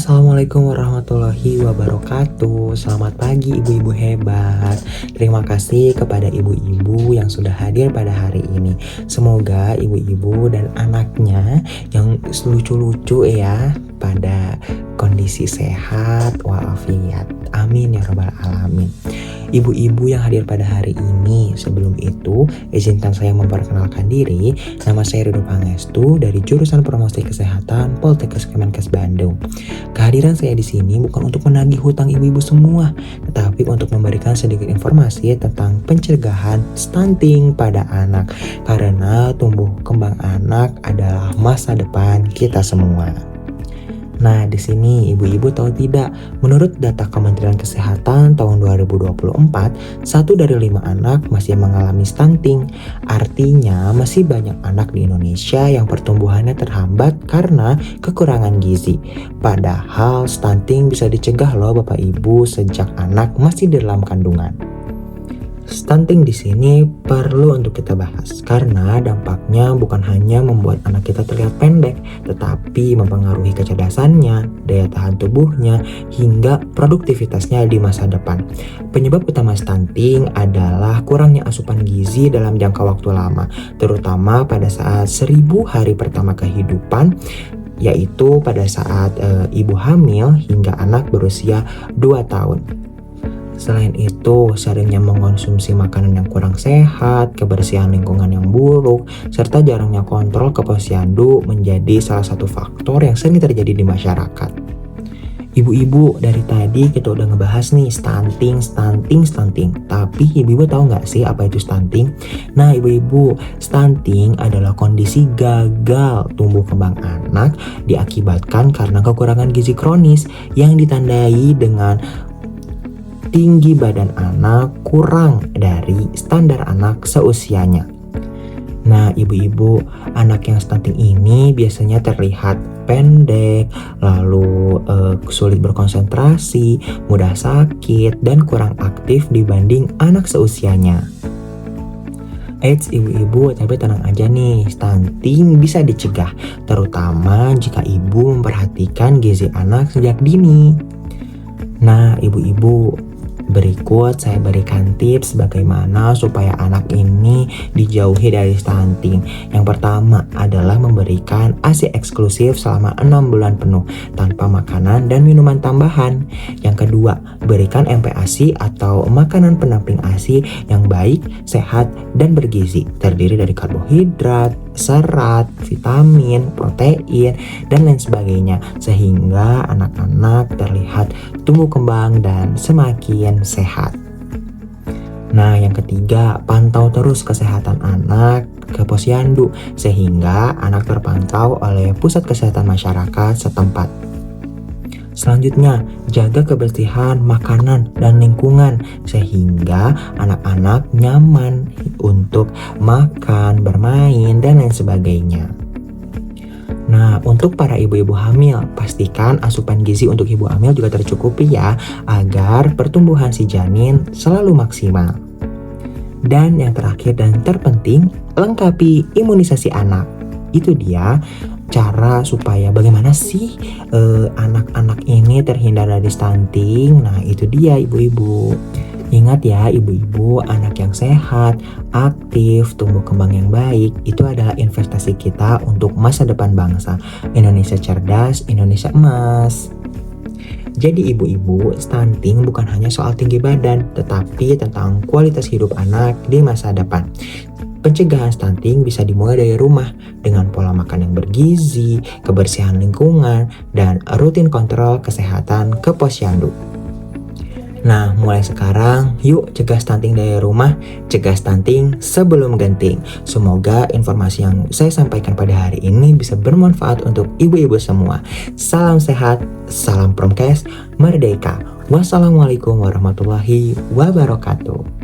Assalamualaikum warahmatullahi wabarakatuh. Selamat pagi ibu-ibu hebat. Terima kasih kepada ibu-ibu yang sudah hadir pada hari ini. Semoga ibu-ibu dan anaknya yang lucu-lucu ya pada kondisi sehat walafiat. Amin ya rabbal alamin. Ibu-ibu yang hadir pada hari ini, sebelum itu izinkan saya memperkenalkan diri. Nama saya Ridho Pangestu dari jurusan Promosi Kesehatan Poltekkes Kemenkes Bandung. Kehadiran saya di sini bukan untuk menagih hutang ibu-ibu semua, tetapi untuk memberikan sedikit informasi tentang pencegahan stunting pada anak. Karena tumbuh kembang anak adalah masa depan kita semua. Nah, di sini ibu-ibu tahu tidak, menurut data Kementerian Kesehatan tahun 2024, 1 dari 5 anak masih mengalami stunting. Artinya, masih banyak anak di Indonesia yang pertumbuhannya terhambat karena kekurangan gizi. Padahal stunting bisa dicegah loh Bapak Ibu sejak anak masih di dalam kandungan. Stunting di sini perlu untuk kita bahas karena dampaknya bukan hanya membuat anak kita terlihat pendek, tetapi mempengaruhi kecerdasannya, daya tahan tubuhnya, hingga produktivitasnya di masa depan. Penyebab utama stunting adalah kurangnya asupan gizi dalam jangka waktu lama, terutama pada saat 1000 hari pertama kehidupan, yaitu pada saat ibu hamil hingga anak berusia 2 tahun. Selain itu, seringnya mengkonsumsi makanan yang kurang sehat, kebersihan lingkungan yang buruk, serta jarangnya kontrol ke posyandu menjadi salah satu faktor yang sering terjadi di masyarakat. Ibu-ibu, dari tadi kita udah ngebahas nih stunting. Tapi ibu-ibu tahu nggak sih apa itu stunting? Nah ibu-ibu, stunting adalah kondisi gagal tumbuh kembang anak diakibatkan karena kekurangan gizi kronis yang ditandai dengan tinggi badan anak kurang dari standar anak seusianya. Nah ibu-ibu, anak yang stunting ini biasanya terlihat pendek, lalu sulit berkonsentrasi, mudah sakit, dan kurang aktif dibanding anak seusianya. Eits ibu-ibu, tapi tenang aja nih, stunting bisa dicegah, terutama jika ibu memperhatikan gizi anak sejak dini. Nah ibu-ibu, berikut saya berikan tips bagaimana supaya anak ini dijauhi dari stunting. Yang pertama adalah memberikan ASI eksklusif selama 6 bulan penuh tanpa makanan dan minuman tambahan. Yang kedua, berikan MPASI atau makanan pendamping ASI yang baik, sehat, dan bergizi, terdiri dari karbohidrat, serat, vitamin, protein, dan lain sebagainya, sehingga anak-anak terlihat tumbuh kembang dan semakin sehat. Nah, yang ketiga, pantau terus kesehatan anak ke posyandu sehingga anak terpantau oleh pusat kesehatan masyarakat setempat. Selanjutnya, jaga kebersihan makanan dan lingkungan sehingga anak-anak nyaman untuk makan, bermain, dan lain sebagainya. Nah, untuk para ibu-ibu hamil, pastikan asupan gizi untuk ibu hamil juga tercukupi ya, agar pertumbuhan si janin selalu maksimal. Dan yang terakhir dan terpenting, lengkapi imunisasi anak. Itu dia cara supaya bagaimana sih anak-anak ini terhindar dari stunting. Nah, itu dia ibu-ibu. Ingat ya ibu-ibu, anak yang sehat, aktif, tumbuh kembang yang baik, itu adalah investasi kita untuk masa depan bangsa. Indonesia cerdas, Indonesia emas. Jadi ibu-ibu, stunting bukan hanya soal tinggi badan, tetapi tentang kualitas hidup anak di masa depan. Pencegahan stunting bisa dimulai dari rumah dengan pola makan yang bergizi, kebersihan lingkungan, dan rutin kontrol kesehatan ke posyandu. Nah, mulai sekarang yuk cegah stunting dari rumah, cegah stunting sebelum genting. Semoga informasi yang saya sampaikan pada hari ini bisa bermanfaat untuk ibu-ibu semua. Salam sehat, salam Promkes, merdeka. Wassalamualaikum warahmatullahi wabarakatuh.